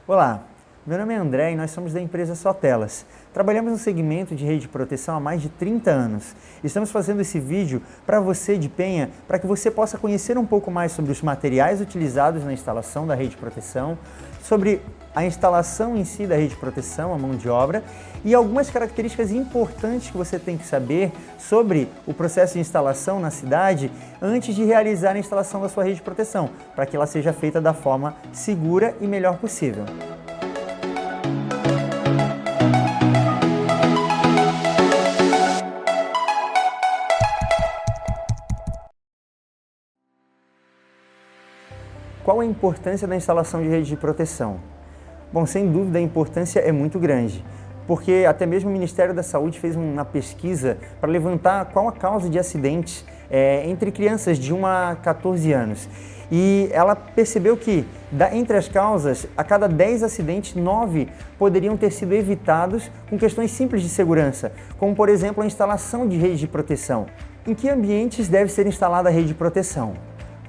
Olá, meu nome é André e nós somos da empresa Sotelas. Trabalhamos no segmento de rede de proteção há mais de 30 anos. Estamos fazendo esse vídeo para você de Penha, para que você possa conhecer um pouco mais sobre os materiais utilizados na instalação da rede de proteção, sobre a instalação em si da rede de proteção, a mão de obra, e algumas características importantes que você tem que saber sobre o processo de instalação na cidade antes de realizar a instalação da sua rede de proteção, para que ela seja feita da forma segura e melhor possível. Qual a importância da instalação de rede de proteção? Bom, sem dúvida a importância é muito grande, porque até mesmo o Ministério da Saúde fez uma pesquisa para levantar qual a causa de acidentes entre crianças de 1 a 14 anos. E ela percebeu que, entre as causas, a cada 10 acidentes, 9 poderiam ter sido evitados com questões simples de segurança, como, por exemplo, a instalação de rede de proteção. Em que ambientes deve ser instalada a rede de proteção?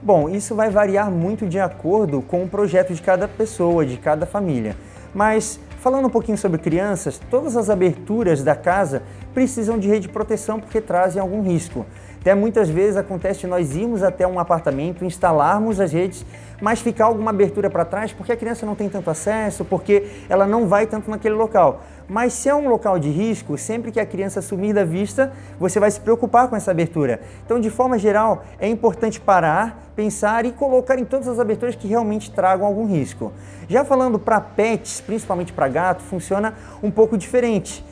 Bom, isso vai variar muito de acordo com o projeto de cada pessoa, de cada família. Mas, falando um pouquinho sobre crianças, todas as aberturas da casa precisam de rede de proteção porque trazem algum risco. Até muitas vezes acontece de nós irmos até um apartamento, instalarmos as redes, mas ficar alguma abertura para trás porque a criança não tem tanto acesso, porque ela não vai tanto naquele local. Mas se é um local de risco, sempre que a criança sumir da vista, você vai se preocupar com essa abertura. Então, de forma geral, é importante parar, pensar e colocar em todas as aberturas que realmente tragam algum risco. Já falando para pets, principalmente para gato, funciona um pouco diferente.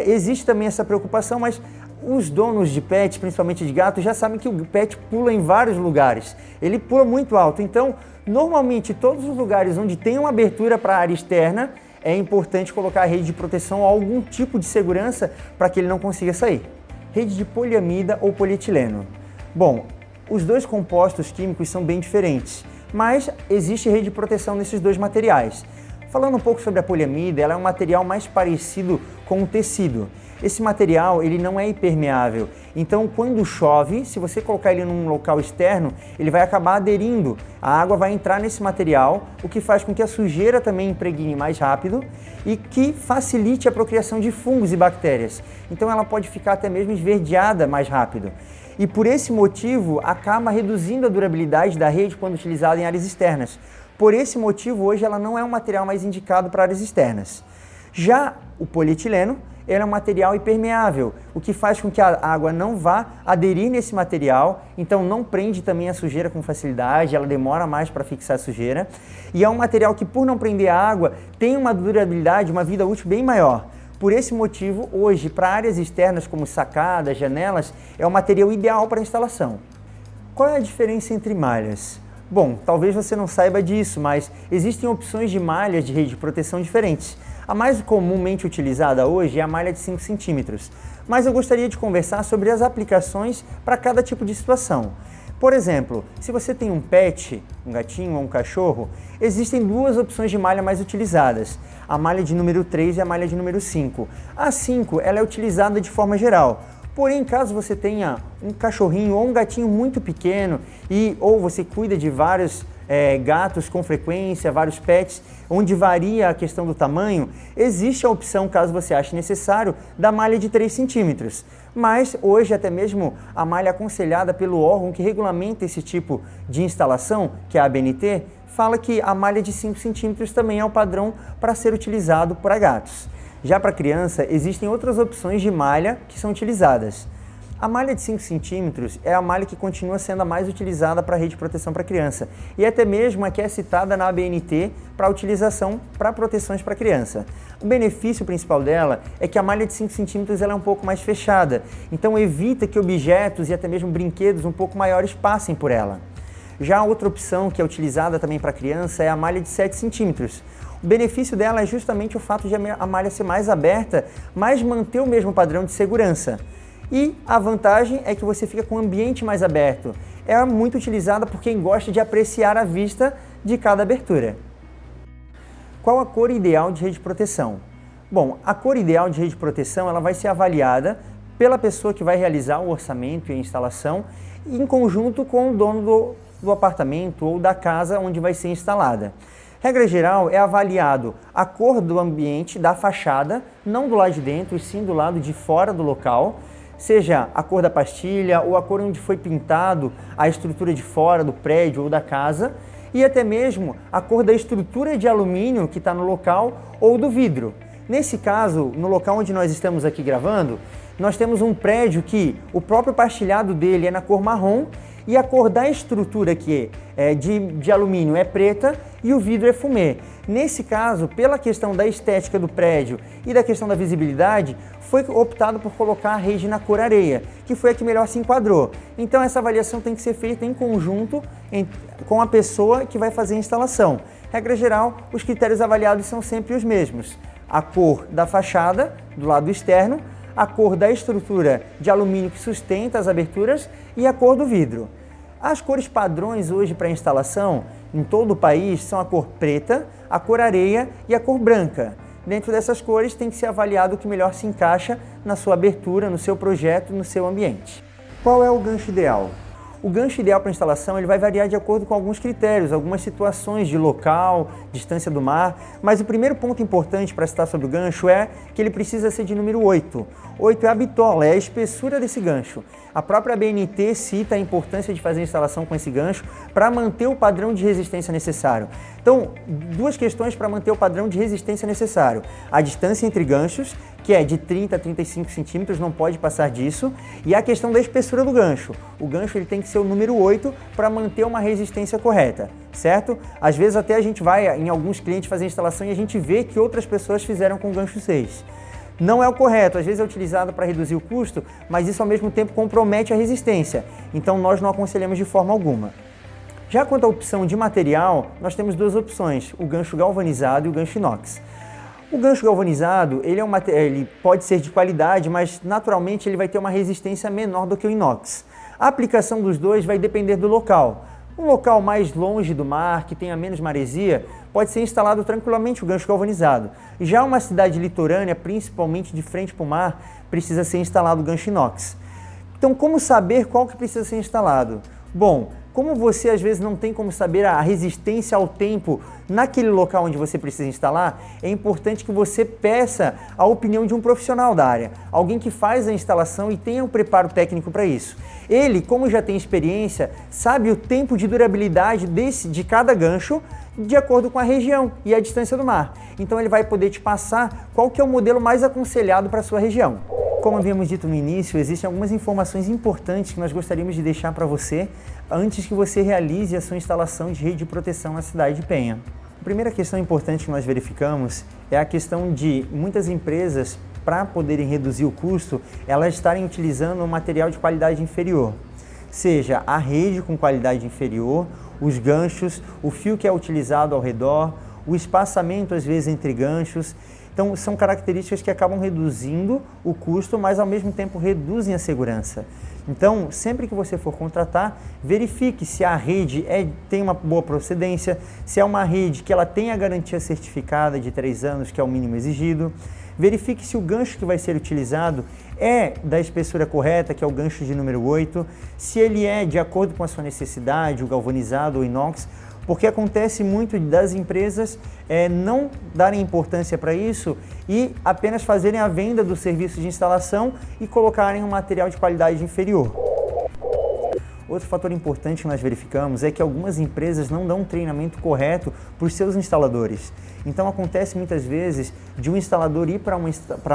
Existe também essa preocupação, mas os donos de pets, principalmente de gato, já sabem que o pet pula em vários lugares. Ele pula muito alto, então, normalmente, todos os lugares onde tem uma abertura para a área externa, é importante colocar a rede de proteção ou algum tipo de segurança para que ele não consiga sair. Rede de poliamida ou polietileno. Bom, os dois compostos químicos são bem diferentes, mas existe rede de proteção nesses dois materiais. Falando um pouco sobre a poliamida, ela é um material mais parecido com o tecido. Esse material ele não é impermeável, então quando chove, se você colocar ele num local externo, ele vai acabar aderindo, a água vai entrar nesse material, o que faz com que a sujeira também impregne mais rápido e que facilite a procriação de fungos e bactérias. Então ela pode ficar até mesmo esverdeada mais rápido. E por esse motivo acaba reduzindo a durabilidade da rede quando utilizada em áreas externas. Por esse motivo, hoje ela não é um material mais indicado para áreas externas. Já o polietileno, ele é um material impermeável, o que faz com que a água não vá aderir nesse material, então não prende também a sujeira com facilidade, ela demora mais para fixar a sujeira. E é um material que, por não prender a água, tem uma durabilidade, uma vida útil bem maior. Por esse motivo, hoje, para áreas externas como sacadas, janelas, é o material ideal para instalação. Qual é a diferença entre malhas? Bom, talvez você não saiba disso, mas existem opções de malhas de rede de proteção diferentes. A mais comumente utilizada hoje é a malha de 5 centímetros, mas eu gostaria de conversar sobre as aplicações para cada tipo de situação. Por exemplo, se você tem um pet, um gatinho ou um cachorro, existem duas opções de malha mais utilizadas, a malha de número 3 e a malha de número 5. A 5 ela é utilizada de forma geral. Porém, caso você tenha um cachorrinho ou um gatinho muito pequeno ou você cuida de vários gatos com frequência, vários pets, onde varia a questão do tamanho, existe a opção, caso você ache necessário, da malha de 3 centímetros. Mas hoje até mesmo a malha aconselhada pelo órgão que regulamenta esse tipo de instalação, que é a ABNT, fala que a malha de 5 centímetros também é o padrão para ser utilizado para gatos. Já para criança, existem outras opções de malha que são utilizadas. A malha de 5 centímetros é a malha que continua sendo a mais utilizada para a rede de proteção para criança e até mesmo a que é citada na ABNT para utilização para proteções para criança. O benefício principal dela é que a malha de 5 centímetros ela é um pouco mais fechada, então evita que objetos e até mesmo brinquedos um pouco maiores passem por ela. Já a outra opção que é utilizada também para criança é a malha de 7 centímetros. O benefício dela é justamente o fato de a malha ser mais aberta, mas manter o mesmo padrão de segurança. E a vantagem é que você fica com um ambiente mais aberto. É muito utilizada por quem gosta de apreciar a vista de cada abertura. Qual a cor ideal de rede de proteção? Bom, a cor ideal de rede de proteção ela vai ser avaliada pela pessoa que vai realizar o orçamento e a instalação em conjunto com o dono do apartamento ou da casa onde vai ser instalada. Regra geral, é avaliado a cor do ambiente, da fachada, não do lado de dentro, e sim do lado de fora do local, seja a cor da pastilha ou a cor onde foi pintado a estrutura de fora do prédio ou da casa, e até mesmo a cor da estrutura de alumínio que está no local ou do vidro. Nesse caso, no local onde nós estamos aqui gravando, nós temos um prédio que o próprio pastilhado dele é na cor marrom e a cor da estrutura que é de alumínio é preta e o vidro é fumê. Nesse caso, pela questão da estética do prédio e da questão da visibilidade, foi optado por colocar a rede na cor areia, que foi a que melhor se enquadrou. Então essa avaliação tem que ser feita em conjunto com a pessoa que vai fazer a instalação. Regra geral, os critérios avaliados são sempre os mesmos. A cor da fachada, do lado externo, a cor da estrutura de alumínio que sustenta as aberturas e a cor do vidro. As cores padrões hoje para instalação em todo o país são a cor preta, a cor areia e a cor branca. Dentro dessas cores tem que ser avaliado o que melhor se encaixa na sua abertura, no seu projeto, no seu ambiente. Qual é o gancho ideal? O gancho ideal para instalação ele vai variar de acordo com alguns critérios, algumas situações de local, distância do mar, mas o primeiro ponto importante para citar sobre o gancho é que ele precisa ser de número 8. 8 é a bitola, é a espessura desse gancho. A própria ABNT cita a importância de fazer a instalação com esse gancho para manter o padrão de resistência necessário. Então, duas questões para manter o padrão de resistência necessário. A distância entre ganchos, que é de 30 a 35 centímetros, não pode passar disso, e a questão da espessura do gancho. O gancho ele tem que ser o número 8 para manter uma resistência correta, certo? Às vezes até a gente vai em alguns clientes fazer a instalação e a gente vê que outras pessoas fizeram com o gancho 6. Não é o correto, às vezes é utilizado para reduzir o custo, mas isso ao mesmo tempo compromete a resistência, então nós não aconselhamos de forma alguma. Já quanto à opção de material, nós temos duas opções, o gancho galvanizado e o gancho inox. O gancho galvanizado, ele pode ser de qualidade, mas naturalmente ele vai ter uma resistência menor do que o inox. A aplicação dos dois vai depender do local. Um local mais longe do mar, que tenha menos maresia, pode ser instalado tranquilamente o gancho galvanizado. Já uma cidade litorânea, principalmente de frente para o mar, precisa ser instalado o gancho inox. Então, como saber qual que precisa ser instalado? Bom, como você às vezes não tem como saber a resistência ao tempo naquele local onde você precisa instalar, é importante que você peça a opinião de um profissional da área, alguém que faz a instalação e tenha um preparo técnico para isso. Ele, como já tem experiência, sabe o tempo de durabilidade de cada gancho de acordo com a região e a distância do mar. Então ele vai poder te passar qual que é o modelo mais aconselhado para a sua região. Como havíamos dito no início, existem algumas informações importantes que nós gostaríamos de deixar para você antes que você realize a sua instalação de rede de proteção na cidade de Penha. A primeira questão importante que nós verificamos é a questão de muitas empresas, para poderem reduzir o custo, elas estarem utilizando um material de qualidade inferior. Seja a rede com qualidade inferior, os ganchos, o fio que é utilizado ao redor, o espaçamento às vezes entre ganchos. Então são características que acabam reduzindo o custo, mas ao mesmo tempo reduzem a segurança. Então, sempre que você for contratar, verifique se a rede tem uma boa procedência, se é uma rede que ela tem a garantia certificada de 3 anos, que é o mínimo exigido. Verifique se o gancho que vai ser utilizado é da espessura correta, que é o gancho de número 8, se ele é de acordo com a sua necessidade, o galvanizado ou inox, porque acontece muito das empresas não darem importância para isso e apenas fazerem a venda do serviço de instalação e colocarem um material de qualidade inferior. Outro fator importante que nós verificamos é que algumas empresas não dão um treinamento correto para os seus instaladores. Então acontece muitas vezes de um instalador ir para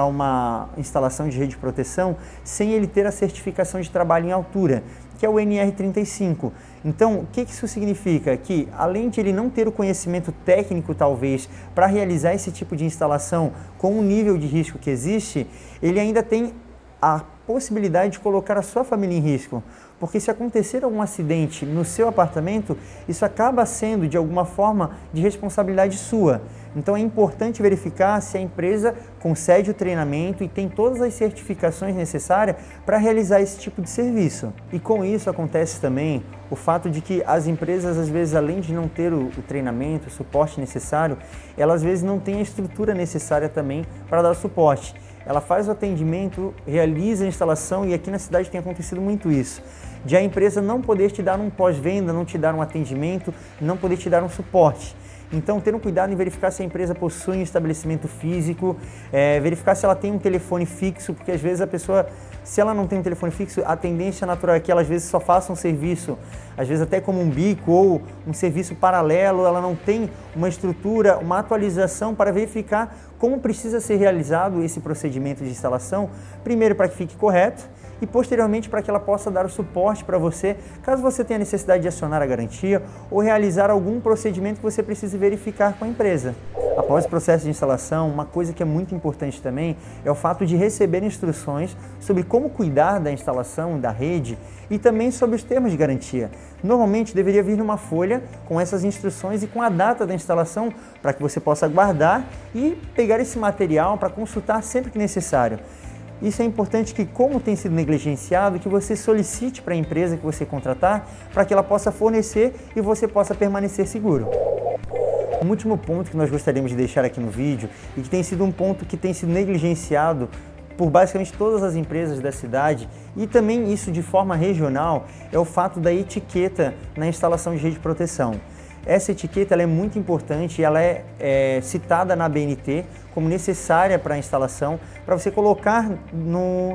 uma instalação de rede de proteção sem ele ter a certificação de trabalho em altura, que é o NR35. Então, o que isso significa? Que além de ele não ter o conhecimento técnico, talvez, para realizar esse tipo de instalação com o nível de risco que existe, ele ainda tem a possibilidade de colocar a sua família em risco. Porque se acontecer algum acidente no seu apartamento, isso acaba sendo, de alguma forma, de responsabilidade sua. Então é importante verificar se a empresa concede o treinamento e tem todas as certificações necessárias para realizar esse tipo de serviço. E com isso acontece também o fato de que as empresas, às vezes, além de não ter o treinamento, o suporte necessário, elas às vezes não têm a estrutura necessária também para dar suporte. Ela faz o atendimento, realiza a instalação e aqui na cidade tem acontecido muito isso. De a empresa não poder te dar um pós-venda, não te dar um atendimento, não poder te dar um suporte. Então, ter um cuidado em verificar se a empresa possui um estabelecimento físico, verificar se ela tem um telefone fixo, porque às vezes a pessoa, se ela não tem um telefone fixo, a tendência natural é que ela às vezes só faça um serviço, às vezes até como um bico ou um serviço paralelo, ela não tem uma estrutura, uma atualização para verificar como precisa ser realizado esse procedimento de instalação, primeiro para que fique correto e posteriormente para que ela possa dar o suporte para você, caso você tenha necessidade de acionar a garantia ou realizar algum procedimento que você precise verificar com a empresa. Após o processo de instalação, uma coisa que é muito importante também é o fato de receber instruções sobre como cuidar da instalação da rede e também sobre os termos de garantia. Normalmente deveria vir numa folha com essas instruções e com a data da instalação para que você possa guardar e pegar esse material para consultar sempre que necessário. Isso é importante que, como tem sido negligenciado, que você solicite para a empresa que você contratar para que ela possa fornecer e você possa permanecer seguro. Um último ponto que nós gostaríamos de deixar aqui no vídeo e que tem sido um ponto que tem sido negligenciado por basicamente todas as empresas da cidade e também isso de forma regional é o fato da etiqueta na instalação de rede de proteção. Essa etiqueta ela é muito importante e ela é citada na ABNT como necessária para a instalação, para você colocar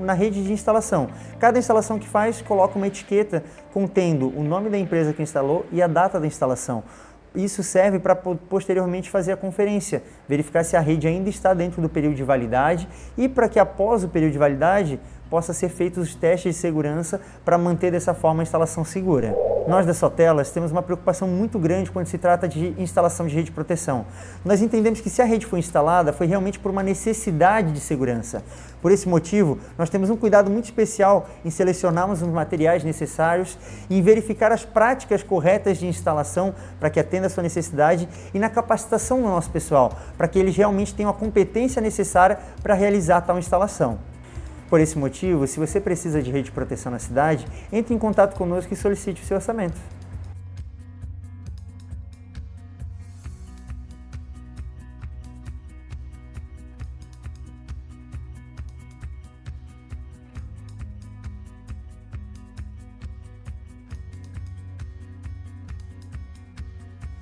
na rede de instalação. Cada instalação que faz coloca uma etiqueta contendo o nome da empresa que instalou e a data da instalação. Isso serve para posteriormente fazer a conferência, verificar se a rede ainda está dentro do período de validade e para que após o período de validade possa ser feitos os testes de segurança para manter dessa forma a instalação segura. Nós da Sotelas temos uma preocupação muito grande quando se trata de instalação de rede de proteção. Nós entendemos que se a rede foi instalada foi realmente por uma necessidade de segurança. Por esse motivo, nós temos um cuidado muito especial em selecionarmos os materiais necessários e em verificar as práticas corretas de instalação para que atenda a sua necessidade e na capacitação do nosso pessoal, para que eles realmente tenham a competência necessária para realizar tal instalação. Por esse motivo, se você precisa de rede de proteção na cidade, entre em contato conosco e solicite o seu orçamento.